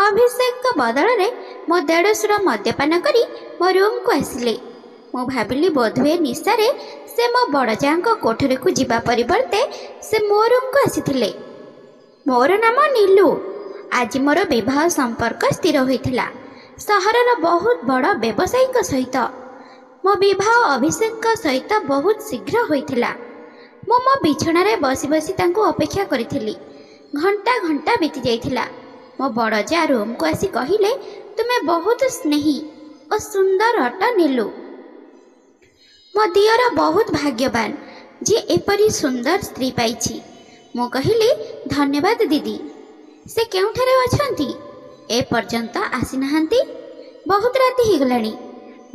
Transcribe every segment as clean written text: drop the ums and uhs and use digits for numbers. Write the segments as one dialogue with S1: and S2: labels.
S1: अभिषेक बदल में मो देढ़शुर मद्यपान करी मो रूम को आसिले। मु भाविली बोधवे निशारे से मो बड़जा कोठरी को जीवा परिवर्ते से मो रूम को आसीथिले। मोर नाम नीलू। आज मोर विवाह संपर्क स्थिर होइथिला सहरर बहुत बड़ व्यवसायी सहित। मो विवाह अभिषेक सहित बहुत शीघ्र होइथिला। मो बिछणारे बसी बसी तांको अपेक्षा करिथिली। घंटा घंटा बीती जाइथिला। मो बड़जा रूम को आसी कहिले, तुम्हें बहुत स्नेही और सुंदर अट नीलू। मो दियर बहुत भाग्यवान जे एपरी सुंदर स्त्री पाइछि। मु कहिली, धन्यवाद दीदी। से केउठारे अछंती? ए पर्यंत आसी नाहंती? बहुत राति हो गलानी।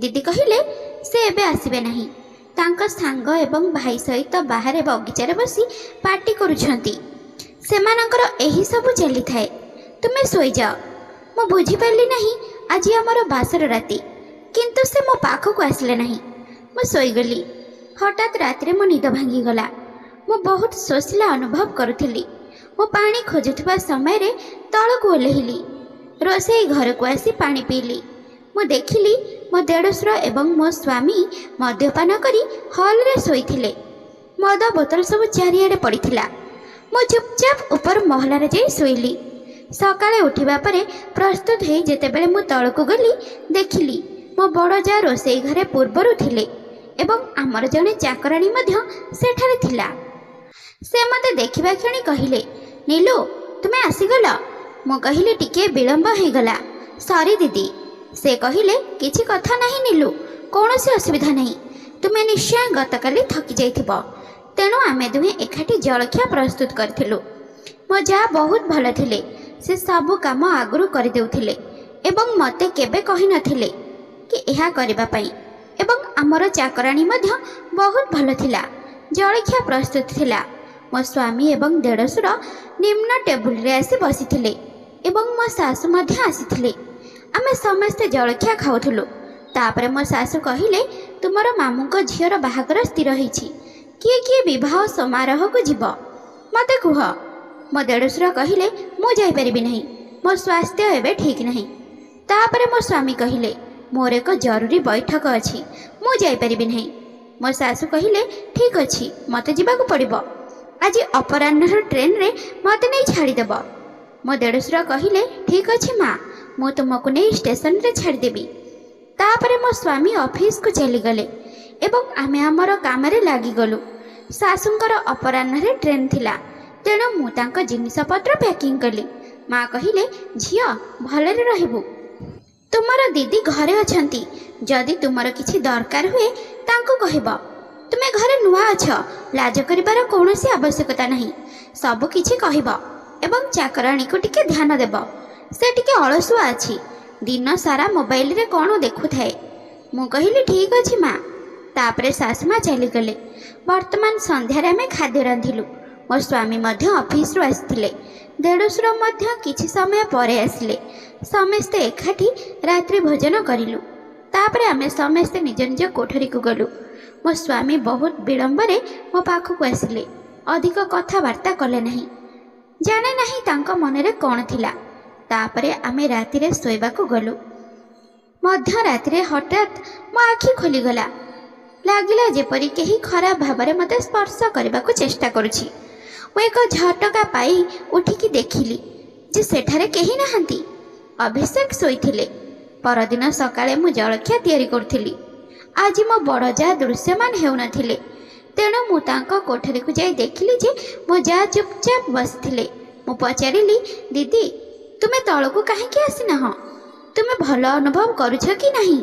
S1: दीदी कहिले, से एबे आसीबे नाही। तांका सांग एवं भाई सहित बाहर बगीचारे बसी पार्टी करुछंती। सेमानकर एही सब चली थाए। तुम्हें सोई जाओ। मु बुझी पारली नहीं आज आमर बासर राति, किंतु से मो पाखक आसिले नहीं। मु सोईगली। हठात रात मो निद भांगीगला। मु बहुत शोषिला अनुभव करुथिली। मो पानी खोजुवा समय रे तलक ओह्लैली। रोषेई घर को आसी पानी पीली। मु देखिली मो देढ़शुर एवं मो स्वामी मद्यपान करी हॉल रे सोईथिले। मद बोतल सब चारिआडे पड़ीथिला। मु चुपचाप ऊपर महला रे जाई सोईली। सकाळे उठिबा परे प्रस्तुत हे जेतेबेले मु तळकु गली, देखिली मो बड़जा रोषेई घरे पूर्वरु थिले एवं आमर जने चाकराणी मध्य सेठारे थिला। से मते देखिबा क्षणी कहिले, नीलू तुमे आसीगल? मु कहिले, टिके विलंब हो गला, सॉरी दीदी। से कहिले, किछि कथा नहीं नीलू, कौनसी असुविधा नहीं। तुमे निश्चय गतकाली थकी जाइथिबो, तेणु आमे दुहे एकाठी जलखिया प्रस्तुत करथिलु। मो जा बहुत भल थिले। से सबु काम आगुरु कर देउथिले एवं मते केबे कहि नथिले कि एहा करिबा पई। एवं आमर चाकराणी मध्य बहुत भल थिला। जलखिया प्रस्तुत थिला। मो स्वामी एवं देढ़शुर निम्न टेबुल रे आसी बसिथिले एवं मो सासु मध्य आसीथिले। आमे समस्ते जलखिया खाउथुलु। तापरे मो सासु कहिले, तुमर मामुको झियर बाहागर स्थिर होईछि, किए किए विवाह समारोह को जीव मते कुह। मो देढ़शुर कहिले, मु जाई परिबि नहीं, मो स्वास्थ्य एबे ठीक नहीं। तापरे मो स्वामी कहिले, मोर एक जरूरी बैठक अछि, मु जाई परिबि नहीं। मो सासु कहिले, ठीक अछि, मते जीवाकु पड़िबो। आज अपराह्न ट्रेन रे मते नहीं छाड़ी देब। मो देढ़शुर कहिले, ठीक अछि माँ, मु तुमको नहीं स्टेशन रे छाड़ी देबी। तापरे मो स्वामी ऑफिस को चली गले एवं आमे हमर काम रे लागी गलु। सासुंकर अपराह्न रे ट्रेन थिला, तेणु मु तांको जिनिस पत्र पैकिंग कली। माँ कहिले, झियो भलरे रहिबु, तुमर दीदी घरे अछंती, जदि तुमर किछि दरकार हुए तांको कहिब। तुमे घरे नुआ अछ, लाज करिबार कौनसी आवश्यकता नहीं। सब किछि कहिब एवं चाकराणी को टिके ध्यान देब। से टिके अलसुआ अछि, दिन सारा मोबाइल रे कोन देखुथाए। मु कहिली, ठीक अछि माँ। तापरे सासुमा चली गले। वर्तमान संध्यारे आमे खाद्य रांधिलु। मो स्वामी मध्य ऑफिस रु आसिथिले। देढ़शुर मध्य किछि समय परे आसिले। समस्ते एकाठी रात्रि भोजन करिलु। तापरे आमे समस्ते निज निज कोठरी को गलु। मो स्वामी बहुत विलंबरे मो पाखकु आसिले। अधिक कथावार्ता कले नहीं। जाने नहीं तांको मनरे कोन थिला। तापरे आमे रातिरे सोइबाकु गलु। मध्य रातिरे हठात मो आखि खोली गला। लागिला जेपरि केही खराब भावरे मते स्पर्श करबाकु चेष्टा करुछि। मु एक झटका पाई उठिकी देखिली जे सेठारे केही नाहंती। अभिषेक सोईथिले। परदिन सकाळे मु जलखिया तयारी करथिली। आज मो बड़जा दृश्यमान हेउनथिले, तेणु मु तांको कोठरी को जाई देखिली जे मो जा चुपचाप बसिथिले। मु पचारिली, दीदी तुमे तळकु काहेकि आसिनाह? तुमे भल अनुभव करुछ कि नहीं?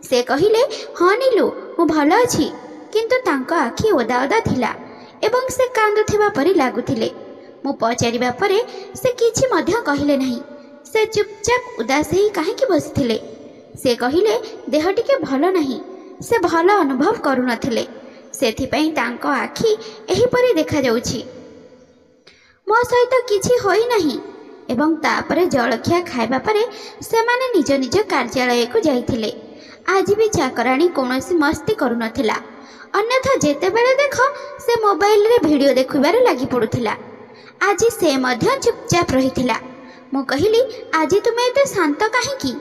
S1: से कहिले, हाँ नीलू मु भल अछि, किंतु तांको आखि ओदा ओदा थिला एवं से कांदुथिबा परि लागुथिले। मु पचारिबा परे से किछि मध्य कहिले नहीं। से चुपचाप उदास ही काहेकि बसिथिले। से कहिले, देह टिके भल नहीं। से भल अनुभव करू नथिले, सेथिपई तांको आखि एहिपरि देखा जाउछि। मो सहित किछि होई नहीं। एवं तापरे जलखिया खाइबा परे सेमाने निज निज कार्यालय को जाइथिले। आज भी चाकराणी कौनसी मस्ती करू नथिला। अन्यथा जेतेबेले देख से मोबाइल रे वीडियो देखिबारे लागि पडुथिला। आज से मध्य चुपचाप रहिथिला। ମୁଁ କହିଲି ଆଜି ତୁମେ ଏତେ ଶାନ୍ତ କାହିଁକି?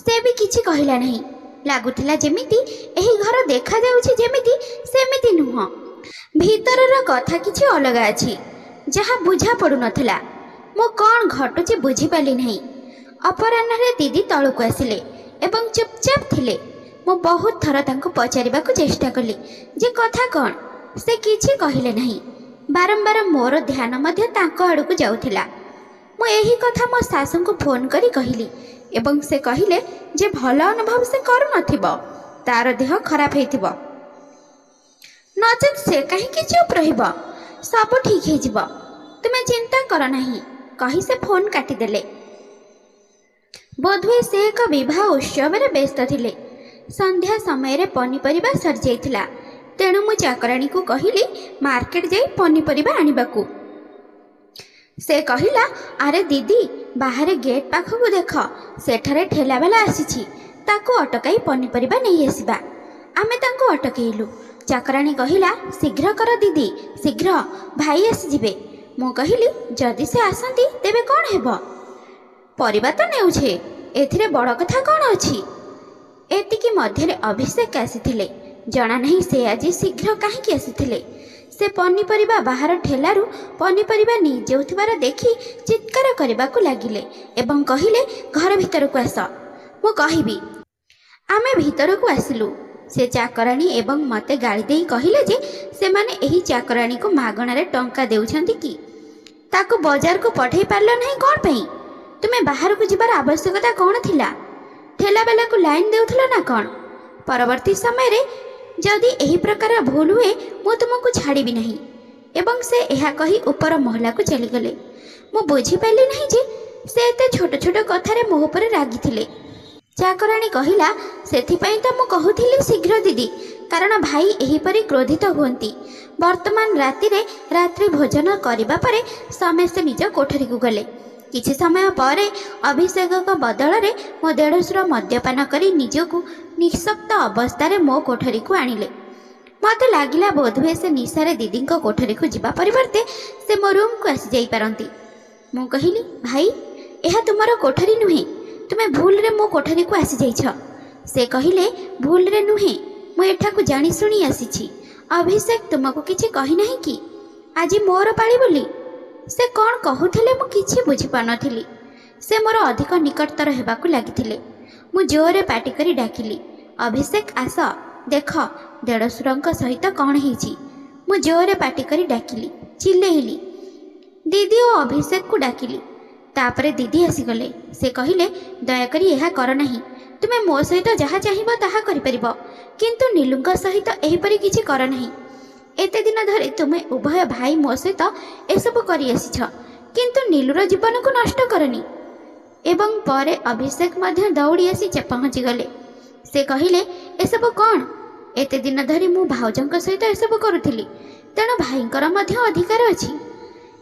S1: ସେ ବି କିଛି କହିଲା ନାହିଁ। ଲାଗୁଥିଲା ଯେମିତି ଏହି ଘର ଦେଖାଯାଉଛି ଯେମିତି ସେମିତି ନୁହଁ, ଭିତରର କଥା କିଛି ଅଲଗା ଅଛି, ଯାହା ବୁଝା ପଡ଼ୁନଥିଲା। ମୁଁ କ'ଣ ଘଟୁଛି ବୁଝିପାରିଲି ନାହିଁ। ଅପରାହ୍ନରେ ଦିଦି ତଳକୁ ଆସିଲେ ଏବଂ ଚୁପଚାପ ଥିଲେ। ମୁଁ ବହୁତ ଥର ତାଙ୍କୁ ପଚାରିବାକୁ ଚେଷ୍ଟା କଲି ଯେ କଥା କ'ଣ। ସେ କିଛି କହିଲେ ନାହିଁ। ବାରମ୍ବାର ମୋର ଧ୍ୟାନ ମଧ୍ୟ ତାଙ୍କ ଆଡ଼କୁ ଯାଉଥିଲା। ମୁଁ ଏହି କଥା ମୋ ଶାଶୁଙ୍କୁ ଫୋନ୍ କରି କହିଲି ଏବଂ ସେ କହିଲେ ଯେ ଭଲ ଅନୁଭବ ସେ କରୁନଥିବ, ତାର ଦେହ ଖରାପ ହେଇଥିବ, ନଚେତ୍ ସେ କାହିଁକି ଚୁପ୍ ରହିବ? ସବୁ ଠିକ୍ ହେଇଯିବ, ତୁମେ ଚିନ୍ତା କର ନାହିଁ କହି ସେ ଫୋନ୍ କାଟିଦେଲେ। ବୋଧହୁଏ ସେ ଏକ ବିବାହ ଉତ୍ସବରେ ବ୍ୟସ୍ତ ଥିଲେ। ସନ୍ଧ୍ୟା ସମୟରେ ପନିପରିବା ସରିଯାଇଥିଲା, ତେଣୁ ମୁଁ ଚାକରାଣୀକୁ କହିଲି ମାର୍କେଟ ଯାଇ ପନିପରିବା ଆଣିବାକୁ। ସେ କହିଲା, ଆରେ ଦିଦି, ବାହାରେ ଗେଟ୍ ପାଖକୁ ଦେଖ, ସେଠାରେ ଠେଲାବାଲା ଆସିଛି, ତାକୁ ଅଟକାଇ ପନିପରିବା ନେଇ ଆସିବା। ଆମେ ତାଙ୍କୁ ଅଟକେଇଲୁ। ଚାକରାଣୀ କହିଲା, ଶୀଘ୍ର କର ଦିଦି, ଶୀଘ୍ର, ଭାଇ ଆସିଯିବେ। ମୁଁ କହିଲି, ଯଦି ସେ ଆସନ୍ତି ତେବେ କ'ଣ ହେବ? ପରିବା ତ ନେଉଛେ, ଏଥିରେ ବଡ଼ କଥା କ'ଣ ଅଛି? ଏତିକି ମଧ୍ୟରେ ଅଭିଷେକ ଆସିଥିଲେ। ଜଣା ନାହିଁ ସେ ଆଜି ଶୀଘ୍ର କାହିଁକି ଆସିଥିଲେ। ସେ ପନିପରିବା ବାହାର ଠେଲାରୁ ପନିପରିବା ନେଇଯାଉଥିବାର ଦେଖି ଚିତ୍କାର କରିବାକୁ ଲାଗିଲେ ଏବଂ କହିଲେ, ଘର ଭିତରକୁ ଆସ, ମୁଁ କହିବି। ଆମେ ଭିତରକୁ ଆସିଲୁ। ସେ ଚାକରାଣୀ ଏବଂ ମୋତେ ଗାଳି ଦେଇ କହିଲେ ଯେ ସେମାନେ ଏହି ଚାକରାଣୀକୁ ମାଗଣାରେ ଟଙ୍କା ଦେଉଛନ୍ତି କି? ତାକୁ ବଜାରକୁ ପଠାଇ ପାରିଲ ନାହିଁ କ'ଣ ପାଇଁ? ତୁମେ ବାହାରକୁ ଯିବାର ଆବଶ୍ୟକତା କ'ଣ ଥିଲା? ଠେଲାବାଲାକୁ ଲାଇନ୍ ଦେଉଥିଲ ନା କ'ଣ? ପରବର୍ତ୍ତୀ ସମୟରେ ଯଦି ଏହି ପ୍ରକାର ଭୁଲ ହୁଏ ମୁଁ ତୁମକୁ ଛାଡ଼ିବି ନାହିଁ। ଏବଂ ସେ ଏହା କହି ଉପର ମହଲାକୁ ଚାଲିଗଲେ। ମୁଁ ବୁଝିପାରିଲି ନାହିଁ ଯେ ସେ ଏତେ ଛୋଟ ଛୋଟ କଥାରେ ମୋ ଉପରେ ରାଗିଥିଲେ। ଚାକରାଣୀ କହିଲା, ସେଥିପାଇଁ ତ ମୁଁ କହୁଥିଲି ଶୀଘ୍ର ଦିଦି, କାରଣ ଭାଇ ଏହିପରି କ୍ରୋଧିତ ହୁଅନ୍ତି। ବର୍ତ୍ତମାନ ରାତିରେ ରାତ୍ରି ଭୋଜନ କରିବା ପରେ ସମସ୍ତେ ନିଜ କୋଠରୀକୁ ଗଲେ। କିଛି ସମୟ ପରେ ଅଭିଷେକଙ୍କ ବଦଳରେ ମୋ ଦେଢ଼ଶୁର ମଦ୍ୟପାନ କରି ନିଜକୁ ନିଃଶକ୍ତ ଅବସ୍ଥାରେ ମୋ କୋଠରୀକୁ ଆଣିଲେ। ମୋତେ ଲାଗିଲା ବୋଧହୁଏ ସେ ନିଶାରେ ଦିଦିଙ୍କ କୋଠରୀକୁ ଯିବା ପରିବର୍ତ୍ତେ ସେ ମୋ ରୁମ୍କୁ ଆସିଯାଇପାରନ୍ତି। ମୁଁ କହିଲି, ଭାଇ, ଏହା ତୁମର କୋଠରୀ ନୁହେଁ, ତୁମେ ଭୁଲରେ ମୋ କୋଠରୀକୁ ଆସିଯାଇଛ। ସେ କହିଲେ, ଭୁଲରେ ନୁହେଁ, ମୁଁ ଏଠାକୁ ଜାଣିଶୁଣି ଆସିଛି। ଅଭିଷେକ ତୁମକୁ କିଛି କହିନାହିଁ କି ଆଜି ମୋର ପାଳି ବୋଲି? ସେ କ'ଣ କହୁଥିଲେ ମୁଁ କିଛି ବୁଝିପାରୁନଥିଲି। ସେ ମୋର ଅଧିକ ନିକଟତର ହେବାକୁ ଲାଗିଥିଲେ। ମୁଁ ଜୋରରେ ପାଟି କରି ଡାକିଲି, ଅଭିଷେକ ଆସ, ଦେଖ ଦେଢ଼ଶୁରଙ୍କ ସହିତ କ'ଣ ହେଇଛି। ମୁଁ ଜୋରରେ ପାଟି କରି ଡାକିଲି, ଚିଲେଇଲି। ଦିଦି ଓ ଅଭିଷେକକୁ ଡାକିଲି। ତାପରେ ଦିଦି ଆସିଗଲେ। ସେ କହିଲେ, ଦୟାକରି ଏହା କର ନାହିଁ। ତୁମେ ମୋ ସହିତ ଯାହା ଚାହିଁବ ତାହା କରିପାରିବ, କିନ୍ତୁ ନୀଲୁଙ୍କ ସହିତ ଏହିପରି କିଛି କର ନାହିଁ। ଏତେ ଦିନ ଧରି ତୁମେ ଉଭୟ ଭାଇ ମୋ ସହିତ ଏସବୁ କରିଆସିଛ, କିନ୍ତୁ ନୀଲୁର ଜୀବନକୁ ନଷ୍ଟ କରନି। ଏବଂ ପରେ ଅଭିଷେକ ମଧ୍ୟ ଦୌଡ଼ି ଆସି ପହଞ୍ଚିଗଲେ। ସେ କହିଲେ, ଏସବୁ କ'ଣ? ଏତେ ଦିନ ଧରି ମୁଁ ଭାଉଜଙ୍କ ସହିତ ଏସବୁ କରୁଥିଲି, ତେଣୁ ଭାଇଙ୍କର ମଧ୍ୟ ଅଧିକାର ଅଛି।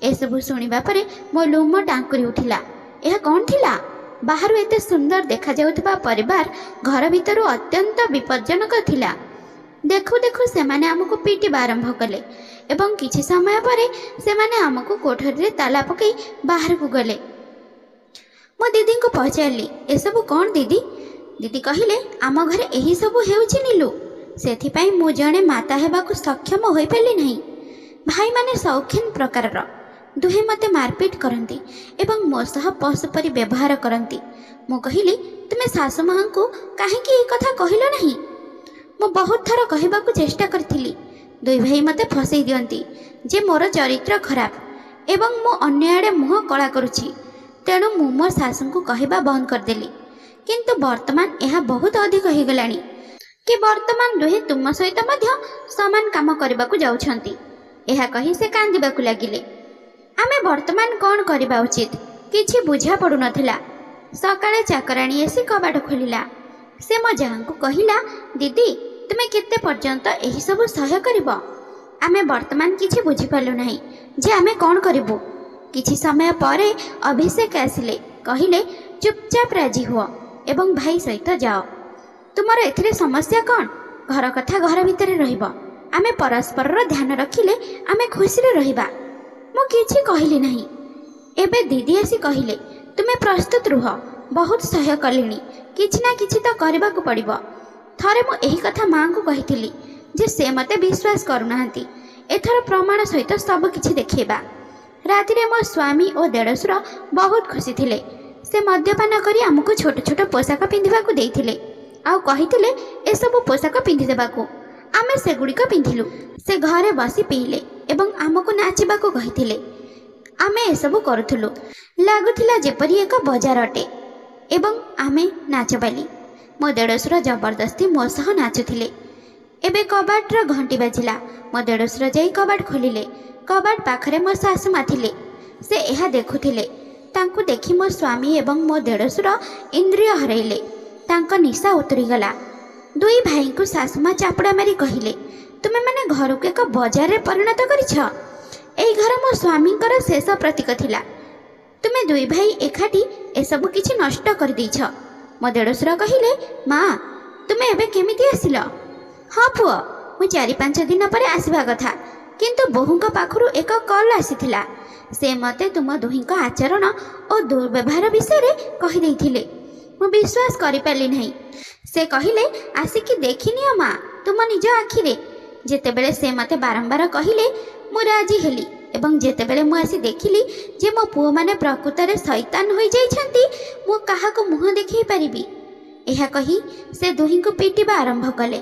S1: ଏସବୁ ଶୁଣିବା ପରେ ମୋ ଲୋମ ଟାଙ୍କୁରି ଉଠିଲା। ଏହା କ'ଣ ଥିଲା? ବାହାରୁ ଏତେ ସୁନ୍ଦର ଦେଖାଯାଉଥିବା ପରିବାର ଘର ଭିତରୁ ଅତ୍ୟନ୍ତ ବିପଜ୍ଜନକ ଥିଲା। ଦେଖୁ ଦେଖୁ ସେମାନେ ଆମକୁ ପିଟିବା ଆରମ୍ଭ କଲେ ଏବଂ କିଛି ସମୟ ପରେ ସେମାନେ ଆମକୁ କୋଠରୀରେ ତାଲା ପକାଇ ବାହାରକୁ ଗଲେ। ମୁଁ ଦିଦିଙ୍କୁ ପଚାରିଲି, ଏସବୁ କ'ଣ ଦିଦି? ଦିଦି କହିଲେ, ଆମ ଘରେ ଏହିସବୁ ହେଉଛି ନୀଲୁ, ସେଥିପାଇଁ ମୁଁ ଜଣେ ମାତା ହେବାକୁ ସକ୍ଷମ ହୋଇପାରିଲି ନାହିଁ। ଭାଇମାନେ ସୌଖିନ ପ୍ରକାରର, ଦୁହେଁ ମୋତେ ମାରପିଟ କରନ୍ତି ଏବଂ ମୋ ସହ ପଶୁ ପରି ବ୍ୟବହାର କରନ୍ତି। ମୁଁ କହିଲି, ତୁମେ ଶାଶୁ ମାଆଙ୍କୁ କାହିଁକି ଏ କଥା କହିଲ ନାହିଁ? ମୁଁ ବହୁତ ଥର କହିବାକୁ ଚେଷ୍ଟା କରିଥିଲି। ଦୁଇ ଭାଇ ମୋତେ ଫସେଇ ଦିଅନ୍ତି ଯେ ମୋର ଚରିତ୍ର ଖରାପ ଏବଂ ମୁଁ ଅନ୍ୟଆଡ଼େ ମୁହଁ କଳା କରୁଛି, ତେଣୁ ମୁଁ ମୋ ଶାଶୁଙ୍କୁ କହିବା ବନ୍ଦ କରିଦେଲି। କିନ୍ତୁ ବର୍ତ୍ତମାନ ଏହା ବହୁତ ଅଧିକ ହୋଇଗଲାଣି କି ବର୍ତ୍ତମାନ ଦୁହେଁ ତୁମ ସହିତ ମଧ୍ୟ ସମାନ କାମ କରିବାକୁ ଯାଉଛନ୍ତି। ଏହା କହି ସେ କାନ୍ଦିବାକୁ ଲାଗିଲେ। ଆମେ ବର୍ତ୍ତମାନ କ'ଣ କରିବା ଉଚିତ କିଛି ବୁଝା ପଡ଼ୁନଥିଲା। ସକାଳେ ଚାକରାଣୀ ଆସି କବାଟ ଖୋଲିଲା। ସେ ମୋ ଯାହାଙ୍କୁ କହିଲା, ଦିଦି, ତୁମେ କେତେ ପର୍ଯ୍ୟନ୍ତ ଏହିସବୁ ସହ୍ୟ କରିବ? ଆମେ ବର୍ତ୍ତମାନ କିଛି ବୁଝିପାରିଲୁ ନାହିଁ ଯେ ଆମେ କ'ଣ କରିବୁ। କିଛି ସମୟ ପରେ ଅଭିଷେକ ଆସିଲେ। କହିଲେ, ଚୁପଚାପ ରାଜି ହୁଅ ଏବଂ ଭାଇ ସହିତ ଯାଅ। ତୁମର ଏଥିରେ ସମସ୍ୟା କ'ଣ? ଘର କଥା ଘର ଭିତରେ ରହିବ। ଆମେ ପରସ୍ପରର ଧ୍ୟାନ ରଖିଲେ ଆମେ ଖୁସିରେ ରହିବା। ମୁଁ କିଛି କହିଲି ନାହିଁ। ଏବେ ଦିଦି ଆସି କହିଲେ, ତୁମେ ପ୍ରସ୍ତୁତ ରୁହ, ବହୁତ ସହ୍ୟ କଲିଣି, କିଛି ନା କିଛି ତ କରିବାକୁ ପଡ଼ିବ। ଥରେ ମୁଁ ଏହି କଥା ମାଆଙ୍କୁ କହିଥିଲି ଯେ ସେ ମୋତେ ବିଶ୍ୱାସ କରୁନାହାନ୍ତି। ଏଥର ପ୍ରମାଣ ସହିତ ସବୁ କିଛି ଦେଖେଇବା। ରାତିରେ ମୋ ସ୍ୱାମୀ ଓ ଦେଢ଼ଶୁର ବହୁତ ଖୁସି ଥିଲେ। ସେ ମଦ୍ୟପାନ କରି ଆମକୁ ଛୋଟ ଛୋଟ ପୋଷାକ ପିନ୍ଧିବାକୁ ଦେଇଥିଲେ ଆଉ କହିଥିଲେ ଏସବୁ ପୋଷାକ ପିନ୍ଧିଦେବାକୁ। ଆମେ ସେଗୁଡ଼ିକ ପିନ୍ଧିଲୁ। ସେ ଘରେ ବସି ପିଇଲେ ଏବଂ ଆମକୁ ନାଚିବାକୁ କହିଥିଲେ। ଆମେ ଏସବୁ କରୁଥିଲୁ। ଲାଗୁଥିଲା ଯେପରି ଏକ ବଜାର ଅଟେ ଏବଂ ଆମେ ନାଚବାଲି। ମୋ ଦେଢ଼ଶୁର ଜବରଦସ୍ତି ମୋ ସହ ନାଚୁଥିଲେ। ଏବେ କବାଟର ଘଣ୍ଟି ବାଜିଲା। ମୋ ଦେଢ଼ଶୁର ଯାଇ କବାଟ ଖୋଲିଲେ। କବାଟ ପାଖରେ ମୋ ଶାଶୁମା ଥିଲେ। ସେ ଏହା ଦେଖୁଥିଲେ। ତାଙ୍କୁ ଦେଖି ମୋ ସ୍ୱାମୀ ଏବଂ ମୋ ଦେଢ଼ଶୁର ଇନ୍ଦ୍ରିୟ ହରାଇଲେ। ତାଙ୍କ ନିଶା ଉତରିଗଲା। ଦୁଇ ଭାଇଙ୍କୁ ଶାଶୁମା ଚାପୁଡ଼ା ମାରି କହିଲେ, ତୁମେମାନେ ଘରକୁ ଏକ ବଜାରରେ ପରିଣତ କରିଛ। ଏହି ଘର ମୋ ସ୍ୱାମୀଙ୍କର ଶେଷ ପ୍ରତୀକ ଥିଲା। ତୁମେ ଦୁଇ ଭାଇ ଏକାଠି ଏସବୁ କିଛି ନଷ୍ଟ କରିଦେଇଛ। ମୋ ଦେଢ଼ଶୁର କହିଲେ, ମା, ତୁମେ ଏବେ କେମିତି ଆସିଲ? ହଁ ପୁଅ, ମୁଁ 4-5 ଦିନ ପରେ ଆସିବା କଥା, କିନ୍ତୁ ବୋହୂଙ୍କ ପାଖରୁ ଏକ କଲ୍ ଆସିଥିଲା। ସେ ମୋତେ ତୁମ ଦୁହିଁଙ୍କ ଆଚରଣ ଓ ଦୁର୍ବ୍ୟବହାର ବିଷୟରେ କହିଦେଇଥିଲେ। ମୁଁ ବିଶ୍ୱାସ କରିପାରିଲି ନାହିଁ। ସେ କହିଲେ, ଆସିକି ଦେଖିନିଅ ମା, ତୁମ ନିଜ ଆଖିରେ। ଯେତେବେଳେ ସେ ମୋତେ ବାରମ୍ବାର କହିଲେ, ମୁଁ ରାଜି ହେଲି ଏବଂ ଯେତେବେଳେ ମୁଁ ଆସି ଦେଖିଲି ଯେ ମୋ ପୁଅମାନେ ପ୍ରକୃତରେ ଶୈତାନ ହୋଇଯାଇଛନ୍ତି, ମୁଁ କାହାକୁ ମୁହଁ ଦେଖାଇ ପାରିବି? ଏହା କହି ସେ ଦୁହିଁଙ୍କୁ ପିଟିବା ଆରମ୍ଭ କଲେ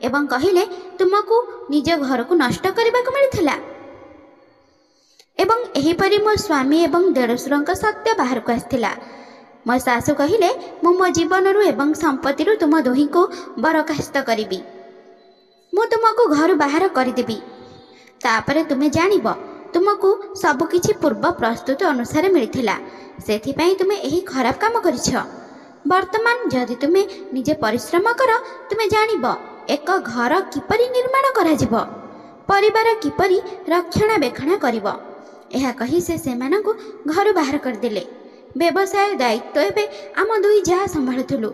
S1: ଏବଂ କହିଲେ, ତୁମକୁ ନିଜ ଘରକୁ ନଷ୍ଟ କରିବାକୁ ମିଳିଥିଲା। ଏବଂ ଏହିପରି ମୋ ସ୍ୱାମୀ ଏବଂ ଦେଢ଼ଶୁରଙ୍କ ସତ୍ୟ ବାହାରକୁ ଆସିଥିଲା। ମୋ ଶାଶୁ କହିଲେ, ମୁଁ ମୋ ଜୀବନରୁ ଏବଂ ସମ୍ପତ୍ତିରୁ ତୁମ ଦୁହିଁଙ୍କୁ ବରଖାସ୍ତ କରିବି। ମୁଁ ତୁମକୁ ଘରୁ ବାହାର କରିଦେବି। ତାପରେ ତୁମେ ଜାଣିବ ତୁମକୁ ସବୁକିଛି ପୂର୍ବ ପ୍ରସ୍ତୁତ ଅନୁସାରେ ମିଳିଥିଲା। ସେଥିପାଇଁ ତୁମେ ଏହି ଖରାପ କାମ କରିଛ। ବର୍ତ୍ତମାନ ଯଦି ତୁମେ ନିଜେ ପରିଶ୍ରମ କର, ତୁମେ ଜାଣିବ ଏକ ଘର କିପରି ନିର୍ମାଣ କରାଯିବ, ପରିବାର କିପରି ରକ୍ଷଣାବେକ୍ଷଣ କରିବ। ଏହା କହି ସେ ସେମାନଙ୍କୁ ଘରୁ ବାହାର କରିଦେଲେ। ବ୍ୟବସାୟ ଦାୟିତ୍ୱ ଏବେ ଆମ ଦୁଇ ଯାଆ ସମ୍ଭାଳୁଥିଲୁ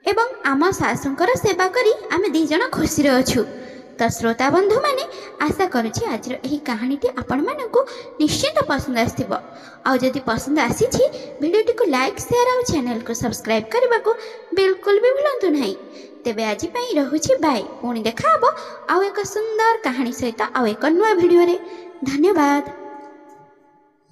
S1: ଏବଂ ଆମ ଶାଶୁଙ୍କର ସେବା କରି ଆମେ 2 ଜଣ ଖୁସିରେ ଅଛୁ। ତ ଶ୍ରୋତା ବନ୍ଧୁମାନେ, ଆଶା କରୁଛି ଆଜିର ଏହି କାହାଣୀଟି ଆପଣମାନଙ୍କୁ ନିଶ୍ଚିନ୍ତ ପସନ୍ଦ ଆସିଥିବ। ଆଉ ଯଦି ପସନ୍ଦ ଆସିଛି, ଭିଡ଼ିଓଟିକୁ ଲାଇକ୍, ସେୟାର ଆଉ ଚ୍ୟାନେଲକୁ ସବସ୍କ୍ରାଇବ୍ କରିବାକୁ ବିଲକୁଲ ବି ଭୁଲନ୍ତୁ ନାହିଁ। ତେବେ ଆଜି ପାଇଁ ରହୁଛି ବାଏ। ପୁଣି ଦେଖା ହେବ ଆଉ ଏକ ସୁନ୍ଦର କାହାଣୀ ସହିତ ଆଉ ଏକ ନୂଆ ଭିଡ଼ିଓରେ। ଧନ୍ୟବାଦ।